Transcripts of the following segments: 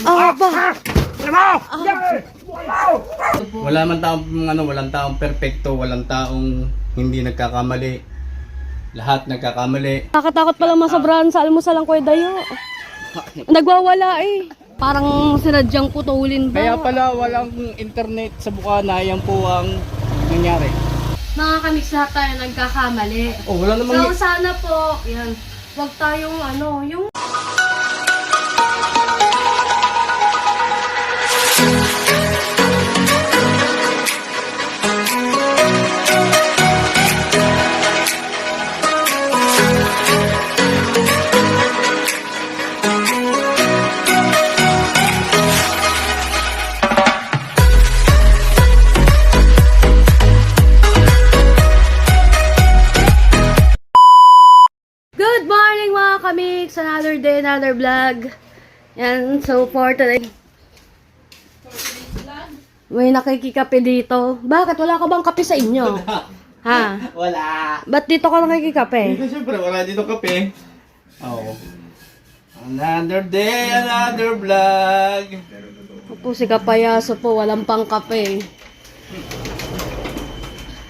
Aba! Wala man taong walang taong perpekto, walang taong hindi nagkakamali. Lahat nagkakamali. Nakatakot pala masobrahan sa almusal ang Kuya Dayo. Nagwawala eh. Parang sinadyang putulin ba? Kaya pala walang internet sa Bukana, yan po ang nangyari. Mga kamix lahat tayo nagkakamali. Oh, wala namang... So sana po, yan, wag tayong yung... Good morning mga kamix! Another day, another vlog. Yan, so for today. May nakikikape dito. Bakit? Wala ka bang kape sa inyo? Ha? Wala. Ba't dito ka nakikikape? Dito siyempre, wala dito kape. Oo. Another day, another vlog. Opo, si Kapayaso po, walang pang kape.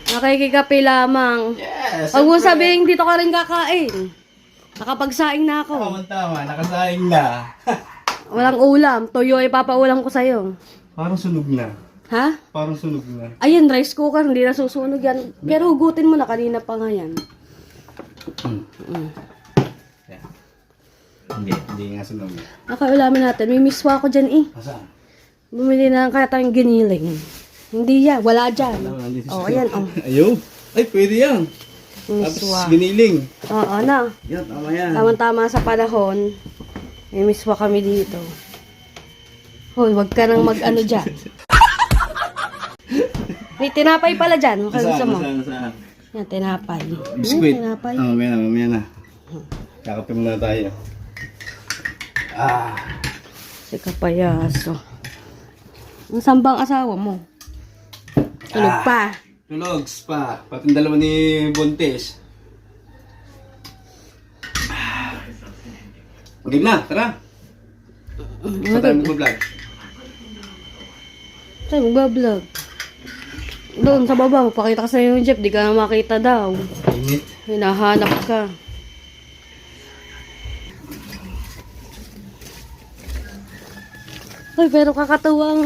Nakikikape lamang. Yes. Huwag mo sabihin dito ka rin kakain. Nakapagsaing na ako. Tama, nakasaing na. Walang ulam. Toyo ay papaulam ko sa'yo. Parang sunog na. Ha? Parang sunog na. Ayun, rice cooker. Hindi na susunog yan. Pero hugutin mo na. Kanina pa nga yan. Yeah. Hindi nga sunog. Nakaulamin natin. May miswa ko dyan eh. Saan? Bumili na lang kaya tayong giniling. Hindi yan. Wala dyan. Oh, ayan. Oh. Ayaw. Ay, pwede yan. Tapos Miswa. giniling. Oo, na. Yan, tama yan. Tama-tama sa panahon. May miswa kami dito. Hoy, wag ka nang mag-ano dyan. May tinapay pala dyan. Makagusto mo. Saan? Yan, tinapay. Biskuit. Yan, tinapay. Mamaya na. Kakape muna tayo. Si Kapayaso. Ang sambang asawa mo. Tulog pa. Tulogs pa. Pati yung dalawa ni Bontes. Game na, tara. Saan tayo mag-vlog? Saan magbablog? Doon sa baba, magpakita ka sa yung jeep. Di ka na makita daw. Init. Hinahanap ka. Ay, pero kakatuwang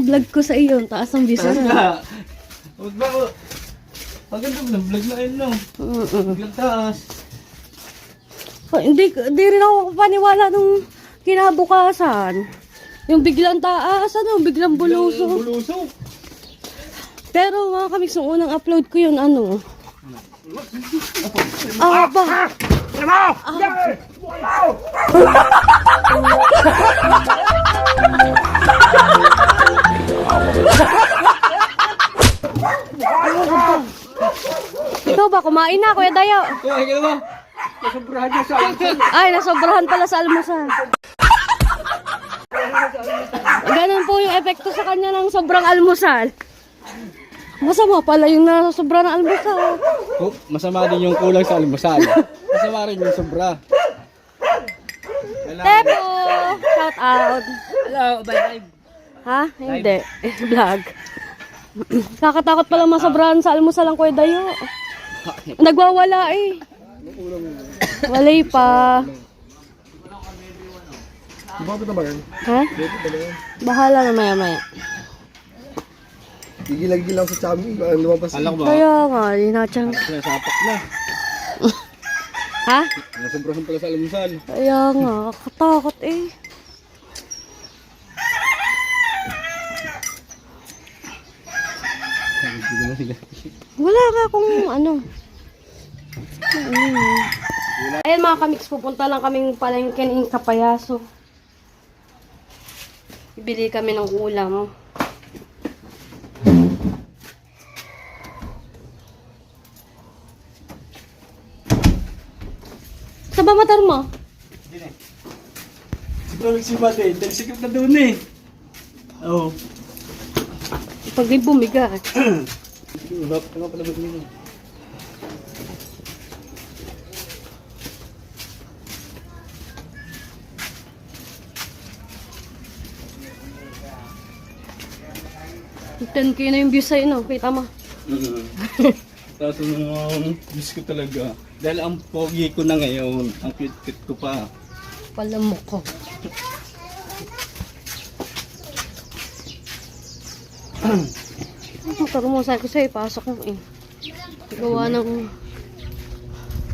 vlog ko sa iyo. Taas ang views na. Tara. Huwag ba ko? Ang ganda mo ng vlog na yun, no? Vlog taas. Hindi rin ako paniwala nung kinabukasan. Yung biglang taas, biglang buluso. Buluso. Pero mga kamix, nung unang upload ko yun, Aba! Ikaw ba? Kumain na, Kuya Dayo. Kumain ka na ba? Nasobrahan niya sa almusal. Ay, nasobrahan pala sa almusal. Ganun po yung epekto sa kanya ng sobrang almusal. Masama pala yung nasobra ng almusal. Oh, masama din yung kulang sa almusal. Masama rin yung sobra. Tepo! Shout out. Hello, bye. Ha? Hindi. Vlog. Kakatakot pala masobrahan sa almusal ang Kuya Dayo. Nagwawala eh. Walay pa. Bakit na ba yan? Ha? Bahala na maya-maya. Gigil-gigil lang sa chami. Lumabas. Alam ba? Kaya nga, linachang. Sinasapak na. Ha? Nasobrahan pala sa almusal. Kaya nga, katakot eh. Wala ka kung ano. Ayan mga kamix, pupunta lang kaming palengke ng Kapayaso. Bibili kami ng ulam. Sa ba matar mo? Siguro si Mate, dahil sikip na doon eh. Oo. Pag di bumigat. Ano pala ba nila? 10k na yung views sa'yo, no? Kita mo. Tapos Diyos ko talaga. Dahil ang pogi ko na ngayon, ang cute-cute ko pa. Palamok ko. Motor mo, sabi ko sa'yo, pasok mo eh. Gawa ng...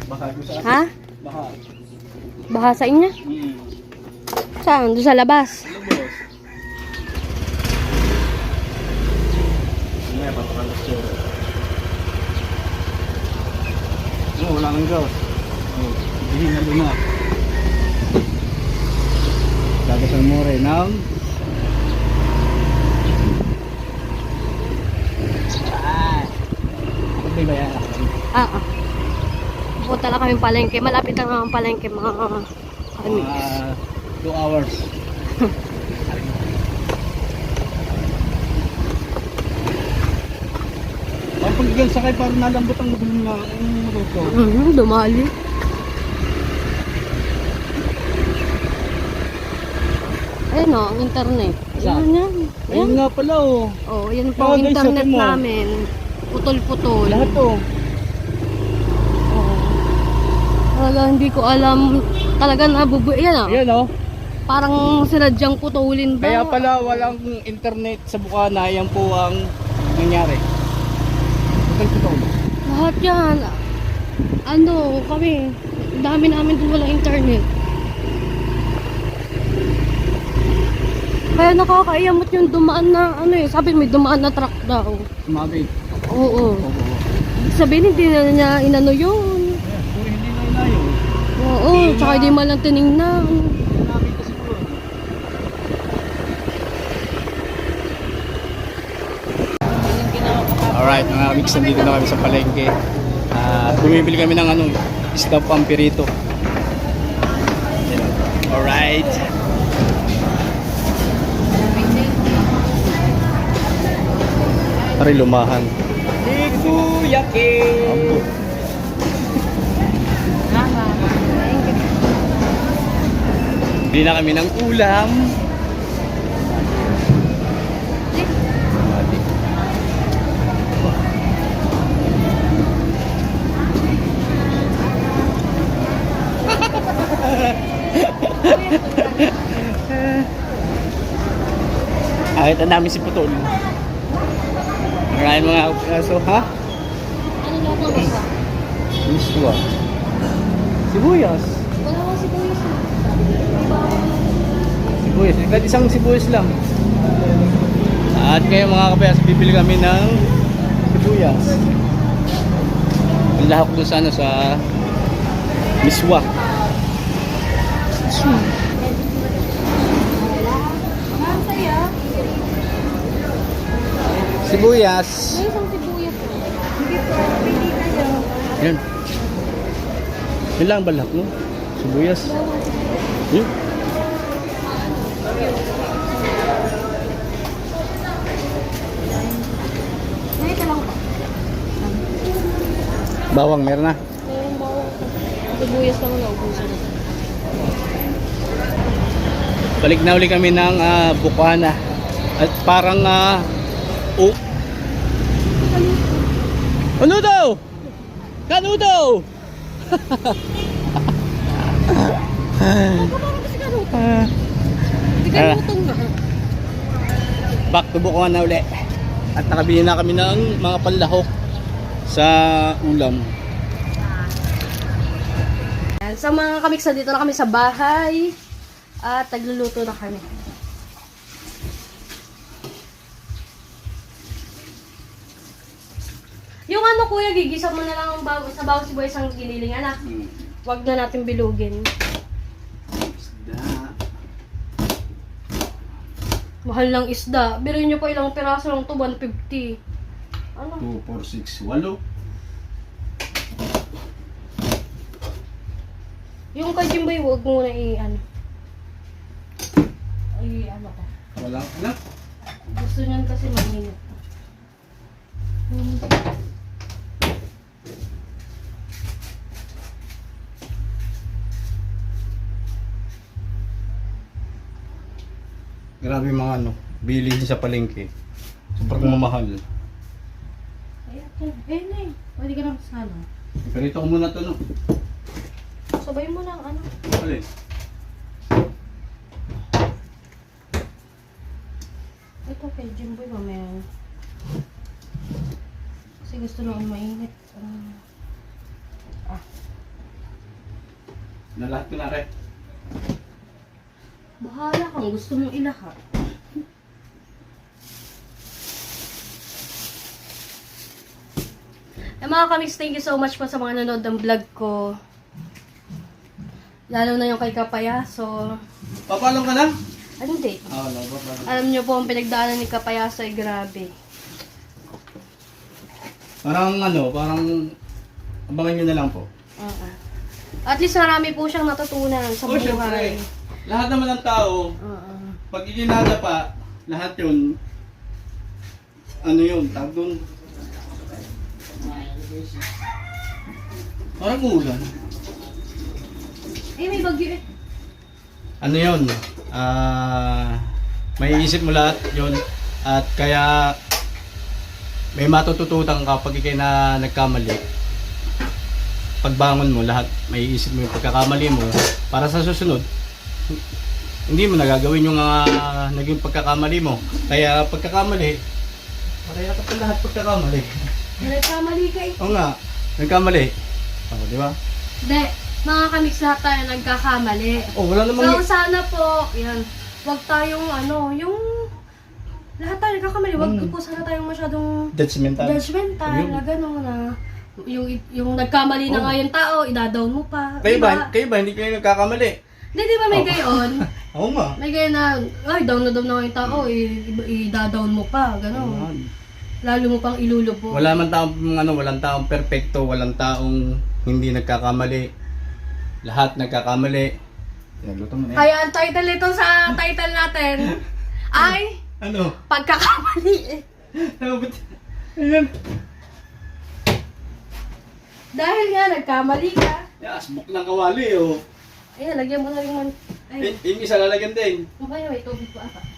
Baka ko sa Ha? Baka. Baha sa inyo? Saan? Doon sa labas? Ano boss? May patakas siya. Wala nang gas. Hindi na doon na. Dagasan mo rin ng Sabi ba yan? Punta lang kami palengke. Malapit lang ang palengke, mga kamigs. 2 hours. Ang pagiging sakay parang nalambot ang gulong na motor. Dumali. Ayun o, ang internet. Saan? Yan, yan. Ayun nga pala oh. Oh, yan po ang Guys, internet sabi mo. namin. Putol-putol. Lahat oh. Talaga hindi ko alam. Talaga yan ah. Ayan oh. Parang sinadyang putulin ba? Kaya pala walang internet sa Bukana. Yan po ang nangyari. Putol-putol. Lahat yan. Ano, kami. Dami namin din walang internet. Kaya nakakaiyamot yung dumaan na, ano eh, sabi may dumaan na truck daw. Sumabi. Oo. Sabihin hindi na niya inano yun. Ayan, puro hindi na inayo. Oo, tsaka hindi man lang tinignan. Nakita siguro. Alright mga mix, nandito na kami sa palengke. Bumibili kami ng isda pampirito. Alright. Pare lumahan. Nikuyaki. Ambo. Bili na kami ng ulam. Kahit ang dami si Putol. Maraming mga aso, ha? Ano na ito ba? Miswa. Sibuyas. Wala nga si Kuya. Sibuyas. Kahit isang sibuyas lang. At kayo mga kapayas, bibili kami ng sibuyas. Ang lahok doon sana sa Miswa. Sibuyas. May isang sibuyas. Yan. Yan lang balak mo. Sibuyas. Yun. May ito lang ba? Bawang meron na. May bawang. Sibuyas lang na ubusan. Balik na uli kami ng Bukana. At parang ano daw? Kano daw? Hindi ka lutong na. Back to Bukana uli. At nakabili na kami ng mga panlahok sa ulam. Yan, sa mga kamiks, dito na kami sa bahay. At nagluluto na kami. Yung ano kuya, gigisa mo na lang ang sa bawang sibuyas ang giniling, anak. Huwag na natin bilugin. Mahal ng isda. Biruin nyo pa ilang piraso lang to, 150. Ano? 2, 4, 6, 8. Yung kay Jimboy, huwag mo na i-ano. Ay-ano ko. Wala na. Gusto niyan kasi mainit. Grabe mga bilihin sa palengke. Sobrang mamahal. Ayun na eh. Pwede ka lang sana. Iparito ko muna ito, no? Sabay mo lang ano. Alin? Ito kay Jimboy mamaya. Kasi gusto noon mainit. Nalahat ko na rin. Bahala kang gusto mong ilahat. Mga kamiks, thank you so much po sa mga nanood ng vlog ko. Lalo na yung kay Kapayaso. Papalong ka na? Ano hindi? Oo, no, papalong. Alam niyo po, ang pinagdaanan ni Kapayaso ay grabe. Parang parang abangan nyo na lang po. At least marami po siyang natutunan sa Oh, buhay. syempre. Lahat naman ng tao, pag iginada pa, lahat yun, tawag dun. Parang ulan. Eh, may bagyo eh. Ano yun? May isip mo lahat yun. At kaya may matutututan ka pag ikay na nagkamali. Pagbangon mo lahat, may isip mo yung pagkakamali mo para sa susunod. Hindi mo nagagawin yung naging pagkakamali mo. Kaya pagkakamali, pareha ka pa lahat pagkakamali. Nagkamali ka eh. Oo nga, nagkamali. Ako, di ba? Hindi, mga kamiks lahat tayo nagkakamali. Oh, wala namang... So, sana po, yan, wag tayong yung lahat tayo nagkakamali. Wag po sana tayong masyadong Judgmental. judgmental Ayun. na gano'n na yung nagkamali na nga yung tao, idadown mo pa. Kayo ba, hindi kayo nagkakamali? Hindi, di ba may gayon? Oo nga. May gayon na, ay, down na nga yung tao, idadown mo pa, gano'n. Lalo mo pang ilulubo. Walang taong perpekto, walang taong hindi nagkakamali. Lahat nagkakamali. Nagluto mo na yan. Kaya ang title ito sa title natin ay Ano? Pagkakamali eh. Ayan. Dahil nga nagkamali ka. Asbok ng kawali, oh. Ayan, lagyan mo na rin man. Ay, Yung isa lalagyan din. kaya may tubig pa ata.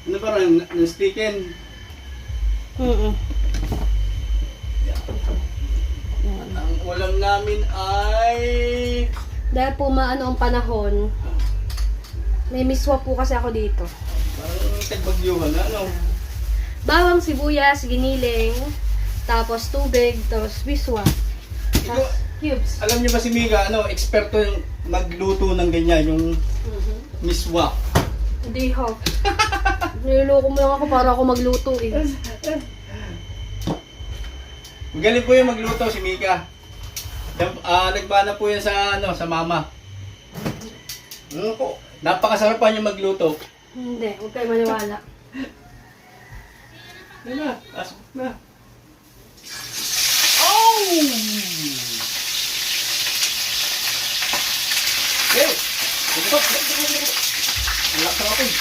Ano parang na-stickin? Ang ulam namin ay... Dahil po maano ang panahon, may miswa po kasi ako dito. Parang tagbagyuhan, ano? Bawang, sibuyas, giniling, tapos tubig, tapos miswa. Ikaw, Cubes. alam niyo ba si Mika, eksperto yung magluto ng ganyan, yung miswa. Hindi ho. Niloloko mo lang ako para ako magluto eh. Magaling po yung magluto si Mika. Nagbana po yan sa mama. Po, napakasarap pa niya magluto. Hindi, huwag kayo maniwala. Yan na, asok na. Oh! Hey! Tutok! Ang lakas ako eh.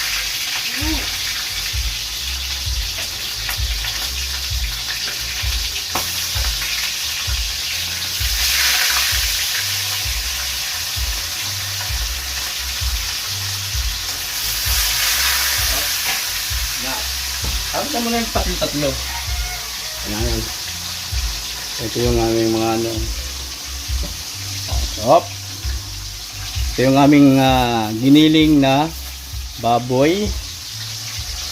Tapos na muna yung tatlo. Ayan. Ito yung aming mga Stop. Ito yung aming giniling na baboy.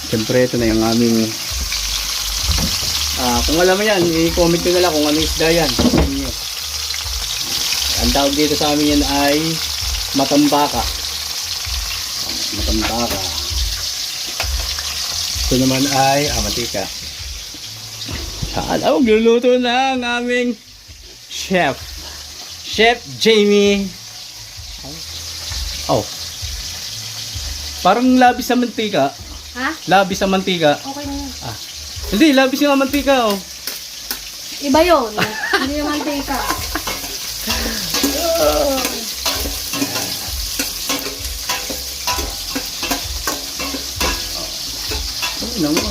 Siyempre ito na yung aming kung alam mo yan, i-comment nyo na lang kung ano isda yan. Ang tawag dito sa amin yan ay matambaka. Matambaka. Ito naman ay mantika. Gluluto na ang aming chef. Chef Jamie. Oh. Parang labis sa mantika. Ha? Labis sa mantika. Okay na yan. Hindi, labis yung mantika, oh. Iba yun. Hindi yung mantika. Ay, naman.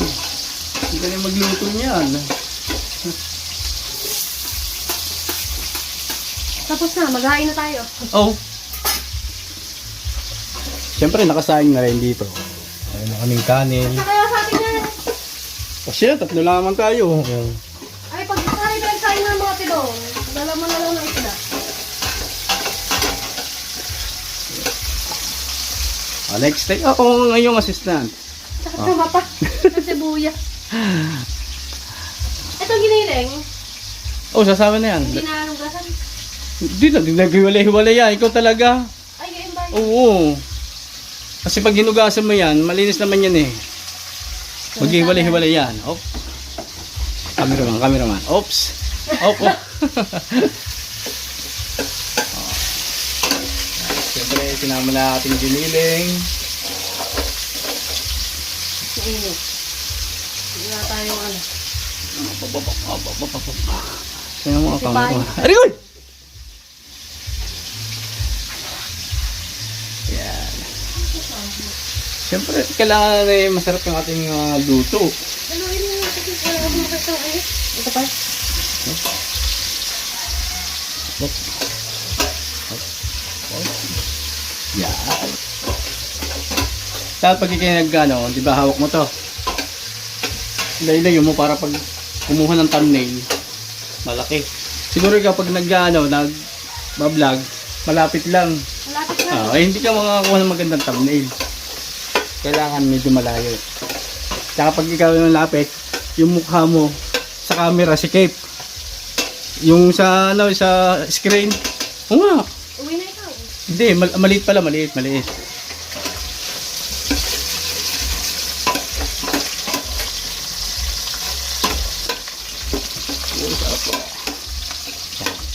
Hindi ka na magluto niyan. Tapos na, maghain na tayo. Oh. Siyempre, nakasaing na rin dito. Meron na kaming kanin. Sa kaya sa atin yan. O siya, tatlo lang naman tayo. Ay, pag kari tayo kain ng mga tidong, dala mo na lang ng isda. Next time, ako ngayong assistant. Sakit sa mata. Sa sibuyas. Ito giniling. Oh, sasama na yan. Hindi na anugasan. Hindi na, naghiwalay-hiwalay yan. Ikaw talaga. Ay, ganyan ba? Oo. Kasi pag hinugasan mo yan, malinis naman yan eh. Maghiwalay-hiwalay yan. Op. Cameraman. Oops. Op. Siyempre, sinama na ating giniling. Mainit. Hindi na tayong ano. Sino mo ang cameraman? Arigol! Yan. Siyempre, kailangan na masarap yung ating luto. Ano, yun yung kasi wala akong makasang ano. Ito pa. Yan. Tapos pag ikinagano, di ba hawak mo to? Ilayo mo para pag kumuha ng thumbnail, malaki. Siguro ikaw pag nag-vlog, malapit lang. Malapit na. Ay hindi ka makakakuha ng magandang thumbnail. Kailangan medyo malayo. Tsaka pag ikaw yung lapit, yung mukha mo sa camera, sikip. Yung sa sa screen, o nga. Uwi na ikaw. Hindi, maliit pala, maliit.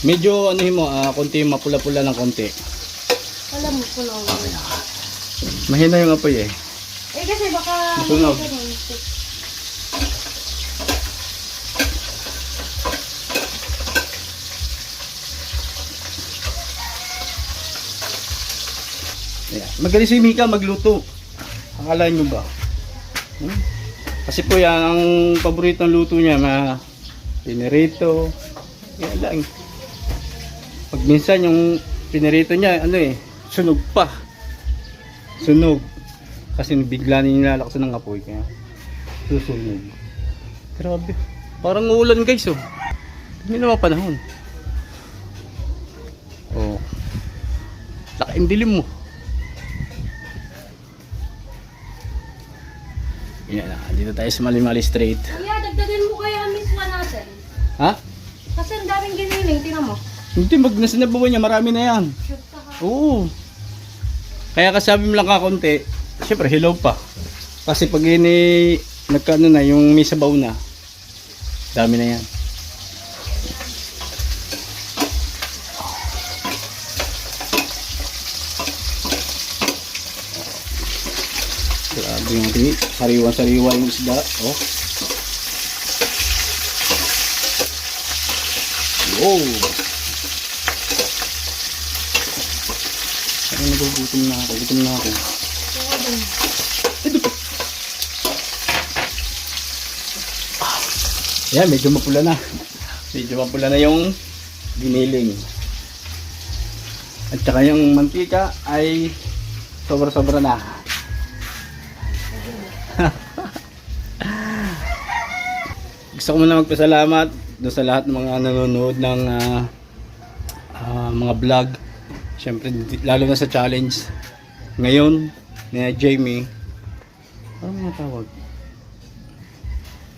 Medyo mo, konti mapula-pula ng konti. Alam mo ko lang. Mahina yung apoy eh. Eh kasi baka... Masunog. Ayan. Magaling si Mika magluto. Akala nyo ba? Kasi po yan, ang paboritong luto niya, pinirito. Yan lang. Pag minsan yung pinirito niya, sunog pa. Sunog. Kasi bigla nilalaksan ng apoy, kaya susunog. Grabe. Parang uulan guys, oh. Hindi naman panahon. Oh. Laking dilim mo. Yan na, dito tayo sa Mali-Mali Street. Kuya, dagdagan mo kaya ang miswa natin. Ha? Kasi ang daming giniling, tinan mo. Hindi, nabuhay niya, marami na yan. Shoot ka ha. Oo. Kaya kasabi mo lang kakunti, siyempre hilaw pa. Kasi pag nagkaano na, yung may sabaw na, dami na yan. Grabe yung ating sariwa-sariwa yung isda. Oh. Wow. Ay, nagugutom na ako. Gutom na ako. Ayan, medyo mapula na. Medyo mapula na yung giniling. At saka yung mantika ay sobra-sobra na. Gusto ko muna magpasalamat doon sa lahat ng mga nanonood ng mga vlog. Siyempre, lalo na sa challenge. Ngayon, ni Jamie. Ano mga tawag?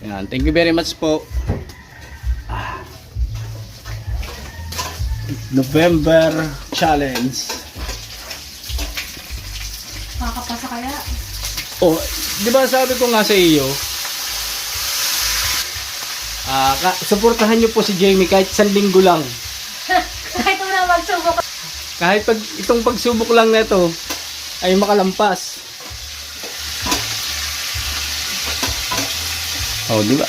Yan, thank you very much po. November challenge. Makakapasa kaya? Oh, di ba sabi ko nga sa iyo, suportahan niyo po si Jamie kahit 1 linggo lang. Kahit wala magsubok. Kahit itong pagsubok lang nito ay makalampas. Oh, di ba?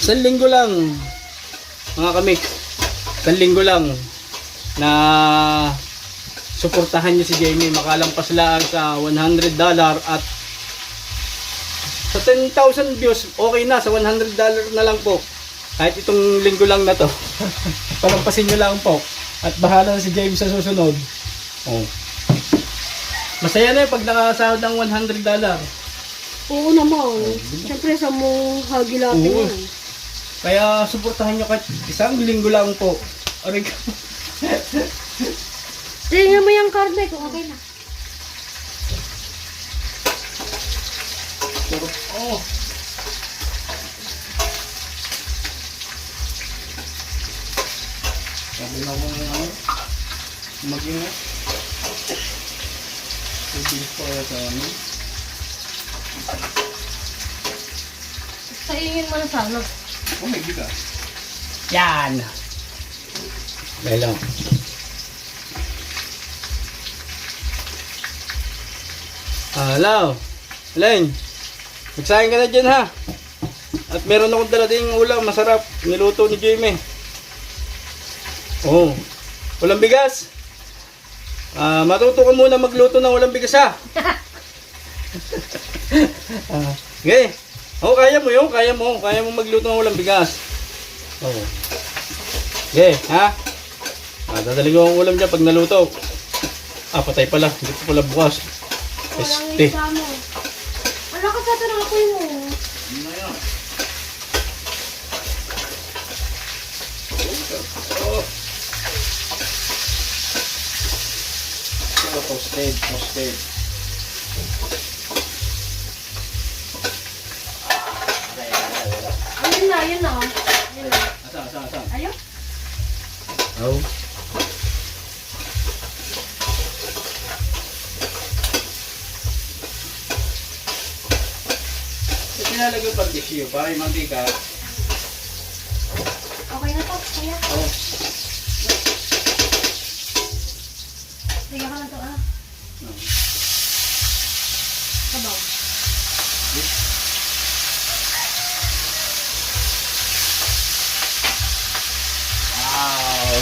1 linggo lang, mga kamik. 1 linggo lang na suportahan niyo si Jamie, makalampas lang sa $100 at sa 10,000 views, okay na, sa $100 na lang po. Kahit itong linggo lang na to. Palampasin nyo lang po. At bahala na si James sa susunod. Oh. Masaya na yung pag nakasahod ng $100. Oo naman. Siyempre sa mong hagilapin Oo. mo. Kaya suportahan nyo kahit isang linggo lang po. Aray ka. Tingnan mo yung karne kung okay na. Oo. Sabi na ko ng ano. Mag-ingat. Tubilis pa kaya sa amin. Saingin mo na sana. Oh, may bigas. Yan! Hello. Hello. Elaine. Magsahin ka na dyan ha. At meron akong dala ding ulam. Masarap. Niluto ni Jamie. Oh. Walang bigas. Matuto ka muna magluto ng walang bigas ha. Okay. Oh, kaya mo yun. Kaya mo magluto ng walang bigas. Oh. Okay, ha? Dadali ko ang ulam dyan pag naluto. Patay pala. Hindi ko pala bukas. Este. Wala ka sa ito ng apoy mo. Ano yan? Oh. Toasted. Ayun na. Ayun na. Asa? Ayun. Oh. Pinalagay pag tissue para yung mantika. Okay na to. Kaya. Oh. Sige ka na to. Sabaw. Wow!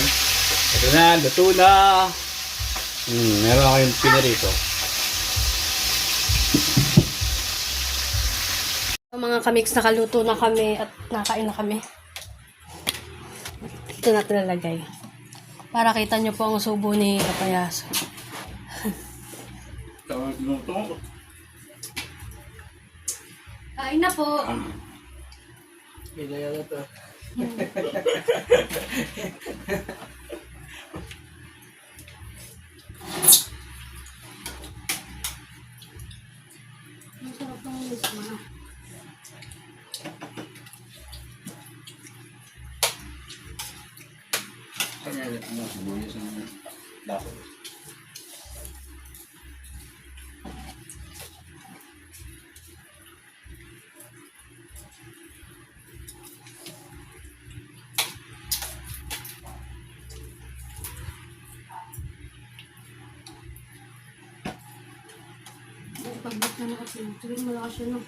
Ito na, luto na. Meron ako yung pinarito. Mga kamix, nakaluto na kami at nakain na kami. Ito natin nalagay. Para kita nyo po ang subo ni Kapayaso. Kain na po. Pinaya na to. Ang sarap ng misma. Kanya ulit mo, sibuyas ng dako. Pagbit na kasi. Tuwing malakas yun, no?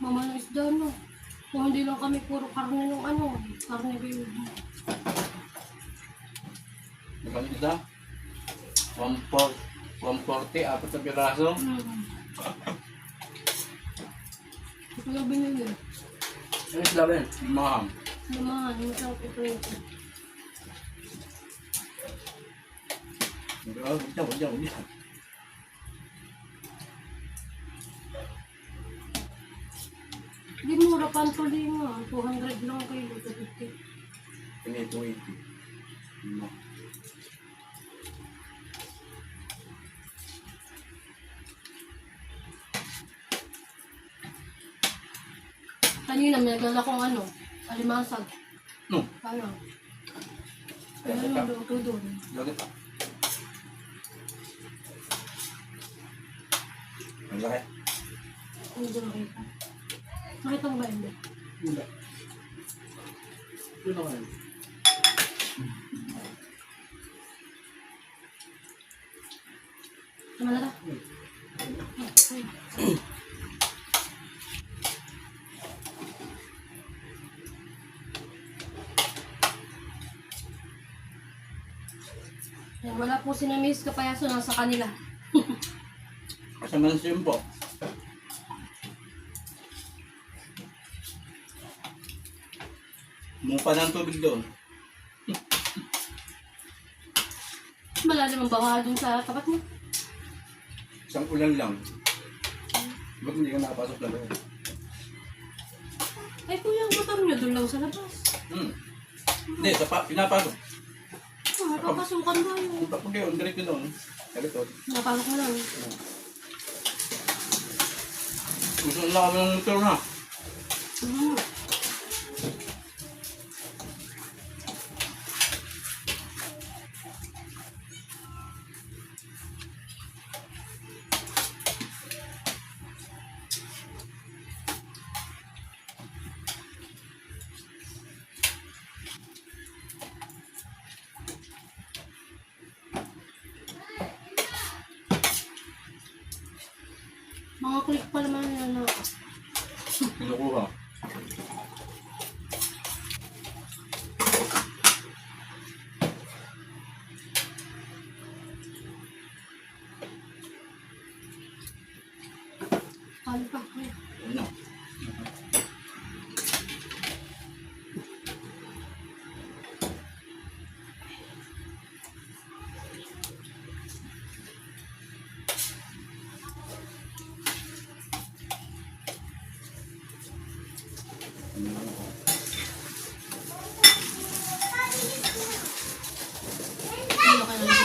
Mama ng isda, no? Kung hindi lang kami puro karne ng ano, karne kayo. Diba isa? 140, apat na piraso. Ito lang binili. Ano isla rin? Maham. Naman, yung isang ito. Wala. Di mura pantuli nga. 200 lang kayo. 250. Ini 280. No. Kanina may nagdala kong ano, alimasag. No. Ano? Ano yung luto doon? Lagi pa. Ang laki. Ano doon nakita? Nakita mo ba hindi? Hindi. Yun ako yun. Tama na ta. Yan, wala po si na Miss Kapayaso, nasa kanila. Kasama na siya po. Mumpa ng tubig doon. Malalim ang bawa dun sa tapat mo. Isang ulan lang. Ba't hindi ka nakapasok lang? Ay, kuya, ang motor nyo dun lang sa labas. Hindi, pinapasok. Ah, papasukan tayo. Pag yun, diretso doon. Kalito. Napasok mo lang. Gusto lang kami ng motor na. Mm. Mga click pa naman yan na. Kinukuha. Kali pa, kuya. Ano? Ano ka na?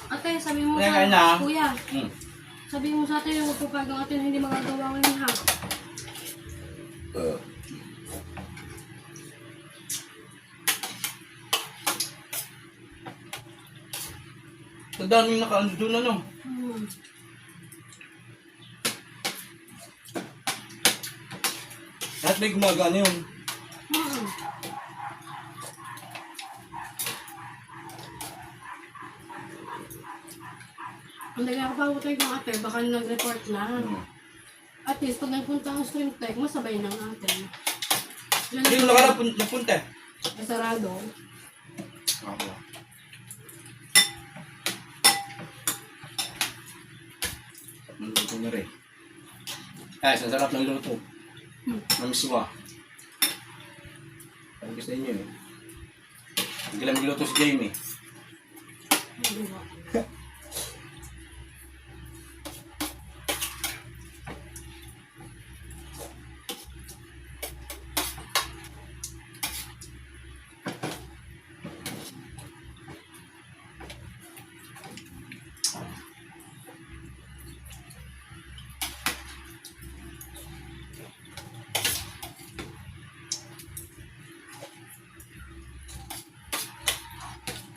Ate, sabi mo Kaya na. kuya, Hmm. sabi mo sa atin, huwag po pag ang atin hindi magagawa ngayon ha. Sa daming nakaano doon ano. Hmm. Lahat may gumagana yun. Hmm. Ang nagkakabawa tayo ng ate, baka nag-report na. At least, pag nagpunta ang stream tech, masabay ng ate. Yun Hindi mo napunta. ay sarado. Ako. Luto na rin. Ay, ang sarap ng luto. Mamiswa. Ang gusto niyo eh. Hindi lang magluto si Jamie. Hindi ba?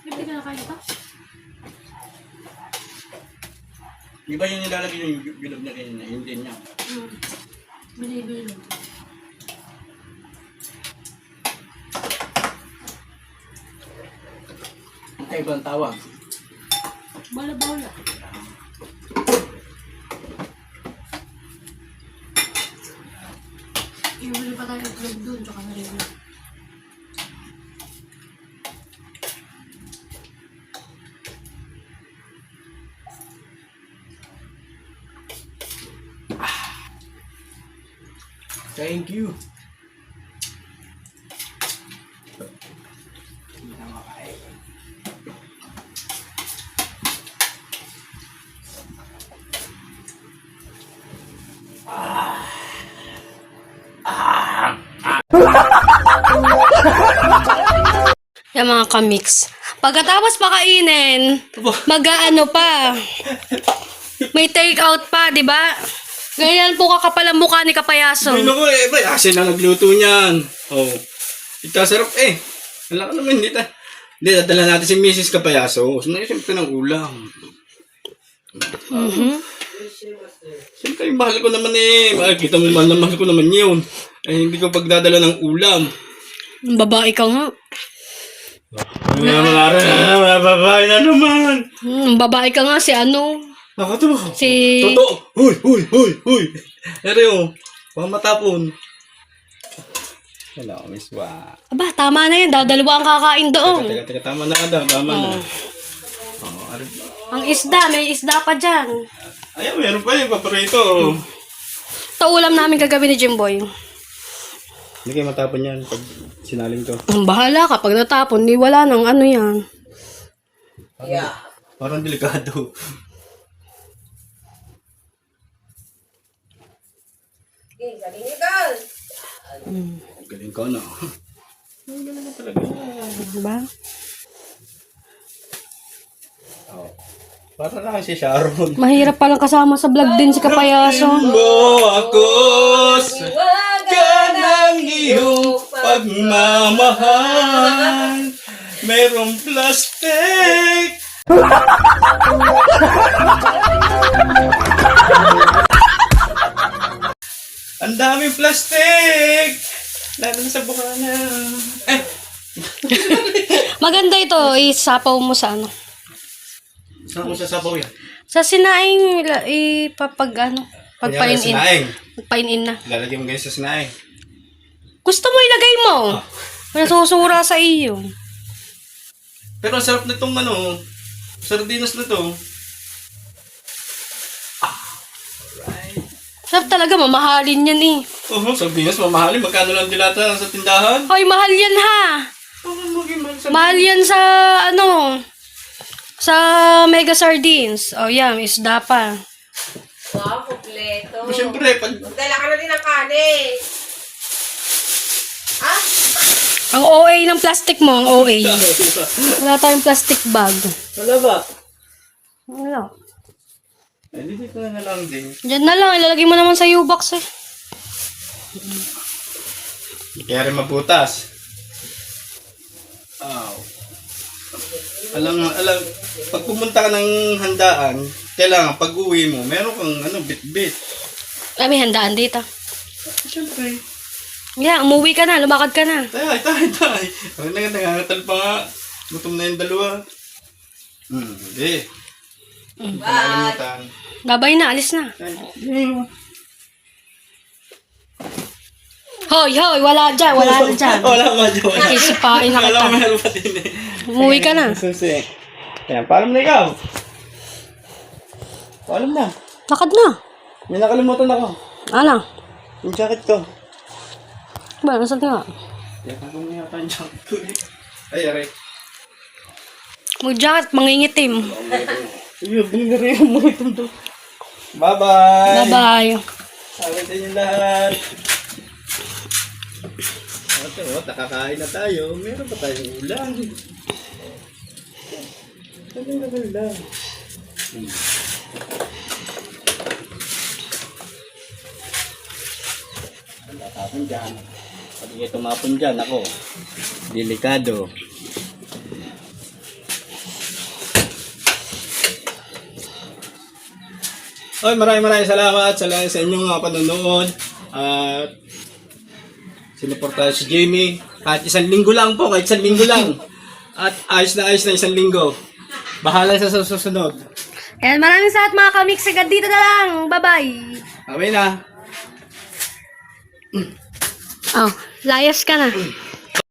Hindi ka nakain ito? Di ba yung nilalagay yung bilog na kanina? Yun din niya. Binibili lang. Ang kaibang tawag. Bola-bola. Ibili pa tayo ng club doon, tsaka na rin. Thank you. Yung mga kamix. Pagkatapos pakainin, mag-aano pa. May take out pa, di ba? Ganyan po kakapal ang mukha ni Kapayaso. Ay, naku eh. Bay, asin na nagluto niyan. Oh. Itasarap eh. Wala ka naman. Hindi, dadala natin si Mrs. Kapayaso. Siyempre ng ulam. Siyempre, mahal ko naman eh. Makikita mo naman na mahal ko naman yun. Eh, hindi ko pagdadala ng ulam. Babae ka nga. Ano mga babae na naman. Babae ka nga si ano. Ako to. Si... Totoo. Huy. Ere baka matapon. Hello, Miss Wa. Aba, tama na yan. Dalawa ang kakain doon. Teka, tama na daw, tama na. Ano ba? Ang isda, may isda pa dyan. Ayan, meron pa yung paborito. Ito ulam namin kagabi ni Jimboy. Hindi kayo matapon yan pag sinaling to. Bahala ka. Pag natapon, di wala nang ano yan. Parang delikado. Galing ko, no? Galing mo talaga. Diba? Para lang si Sharon. Mahirap palang kasama sa vlog din si Kapayaso. Mo ako ka ng iyong pagmamahal. Merong plastic. Ang daming plastic. Lalo na sa bukana. Maganda ito. Isapaw mo sa ano. Saan ko sasabaw yan? Sa sinaing ipapag ano. Pagpainin. Sinaing. Pagpainin na. Lalagyan mo ganyan sa sinaing. Gusto mo ilagay mo. Wala susura sa iyo. Pero ang sarap nitong ano, sardinas na to. Sarap talaga, mamahalin yan eh. Sardinas, mamahalin. Magkano lang dilata sa tindahan? Hoy, mahal yan ha. Mahal yan sa ano, sa Mega Sardines. Oh, yan, may isda pa. Wow, kompleto. Siyempre, pag... Magdala ka na din ng kanin. Ah? Ang OA ng plastic mo, ang OA. Wala tayong plastic bag. Wala ba? Wala. Eh, dito na lang din. Diyan na lang, ilalagay mo naman sa U-box eh. Kaya rin mabutas. Alam, pag pumunta ka ng handaan, kailangan pag uwi mo, meron kang ano, bit-bit. Ay, may handaan dito. Siyempre. Yeah, umuwi ka na, lumakad ka na. Tay. Ang nangangatal pa nga. Gutom na yung dalawa. Hindi. Nakalimutan. Babay na, alis na. Hoy, wala dyan, wala na dyan. Wala ba dyan? Kisipain na Alam kita. mo, meron pa din eh. Umuwi ka na. Susi. Ayan, paalam na ikaw. Paalam na. Lakad na. May nakalimutan ako. Ano? Yung jacket ko. Ba, nasaan nga? Yakan ko nga yata yung jacket ko eh. Ay, aray. Mag-jacket, mangingitim. Ayun, binigyan mo itong to. Bye-bye. Bye-bye. Sabi sa inyo lahat. Okay, nakakain na tayo. Meron pa tayong ulam. Tagal lang. Wala tapon dyan. Pag hindi tumapon dyan, ako. Delikado. Oy, maraming salamat sa inyong panonood. At sinuportahan si Jamie. Kahit isang linggo lang po, kahit isang linggo lang. At ayos na isang linggo. Bahala sa susunod. Ayan, maraming salamat mga kamix. Agad dito na lang. Bye-bye. Okay na. Oh, layas ka na.